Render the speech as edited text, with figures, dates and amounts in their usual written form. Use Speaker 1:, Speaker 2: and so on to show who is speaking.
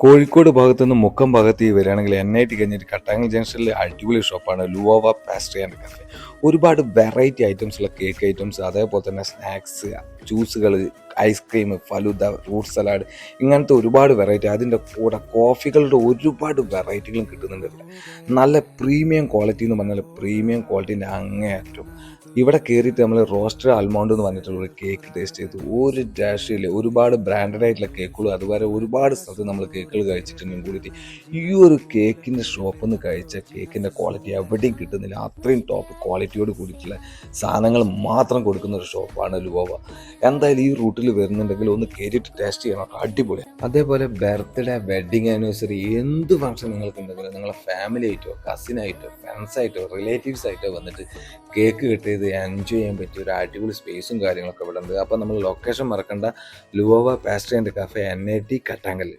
Speaker 1: കോഴിക്കോട് ഭാഗത്ത് നിന്ന് മുക്കം ഭാഗത്ത് വരികയാണെങ്കിൽ NIT കഴിഞ്ഞിട്ട് കട്ടാങ്ങൽ ജംഗ്ഷനിൽ അടിപൊളി ഷോപ്പാണ് ലുവോവ പാസ്ട്രി ആൻഡ് കഫേ. ഒരുപാട് വെറൈറ്റി ഐറ്റംസുള്ള കേക്ക് ഐറ്റംസ്, അതേപോലെ തന്നെ സ്നാക്സ്, ജ്യൂസുകൾ, ഐസ്ക്രീം, ഫലൂദ, ഫ്രൂട്ട് സലാഡ്, ഇങ്ങനത്തെ ഒരുപാട് വെറൈറ്റി. അതിൻ്റെ കൂടെ കോഫികളുടെ ഒരുപാട് വെറൈറ്റികളും കിട്ടുന്നുണ്ട് ഇവിടെ. നല്ല പ്രീമിയം ക്വാളിറ്റി എന്ന് പറഞ്ഞാൽ പ്രീമിയം ക്വാളിറ്റീൻ്റെ അങ്ങേയറ്റം. ഇവിടെ കയറിയിട്ട് നമ്മൾ റോസ്റ്റഡ് ആൽമോണ്ട് എന്ന് പറഞ്ഞിട്ടുള്ള ഒരു കേക്ക് ടേസ്റ്റ് ചെയ്തു. ഒരു രക്ഷയില്ല. ഒരുപാട് ബ്രാൻഡഡ് ആയിട്ടുള്ള കേക്കുകളും അതുപോലെ ഒരുപാട് സ്ഥലത്ത് നമ്മൾ കേക്കുകൾ കഴിച്ചിട്ടുണ്ടെങ്കിൽ കൂടിയിട്ട് ഈ ഒരു കേക്കിൻ്റെ ഷോപ്പിൽ നിന്ന് കഴിച്ച കേക്കിൻ്റെ ക്വാളിറ്റി എവിടെയും കിട്ടുന്നില്ല. അത്രയും ടോപ്പ് ക്വാളിറ്റിയോട് കൂടിയിട്ടുള്ള സാധനങ്ങൾ മാത്രം കൊടുക്കുന്ന ഒരു ഷോപ്പാണ് ലുവോവ. എന്തായാലും ഈ റൂട്ടിൽ വരുന്നുണ്ടെങ്കിൽ ഒന്ന് കയറിയിട്ട് ടേസ്റ്റ് ചെയ്യണം, അടിപൊളി. അതേപോലെ ബർത്ത്ഡേ, വെഡിങ് ആനിവേഴ്സറി, എന്ത് ഫംഗ്ഷൻ നിങ്ങൾക്ക് ഉണ്ടെങ്കിലും നിങ്ങളെ ഫാമിലി ആയിട്ടോ കസിനായിട്ടോ ഫ്രണ്ട്സായിട്ടോ റിലേറ്റീവ്സ് ആയിട്ടോ വന്നിട്ട് കേക്ക് കിട്ടിയത് എൻജോയ് ചെയ്യാൻ പറ്റിയ ഒരു അടിപൊളി സ്പേസും കാര്യങ്ങളൊക്കെ ഇവിടെ ഉണ്ട്. അപ്പോൾ നമ്മൾ ലൊക്കേഷൻ മറക്കണ്ട, ലുവോവ പാസ്ട്രി ആൻഡ് കഫേ NIT കട്ടാങ്കൽ.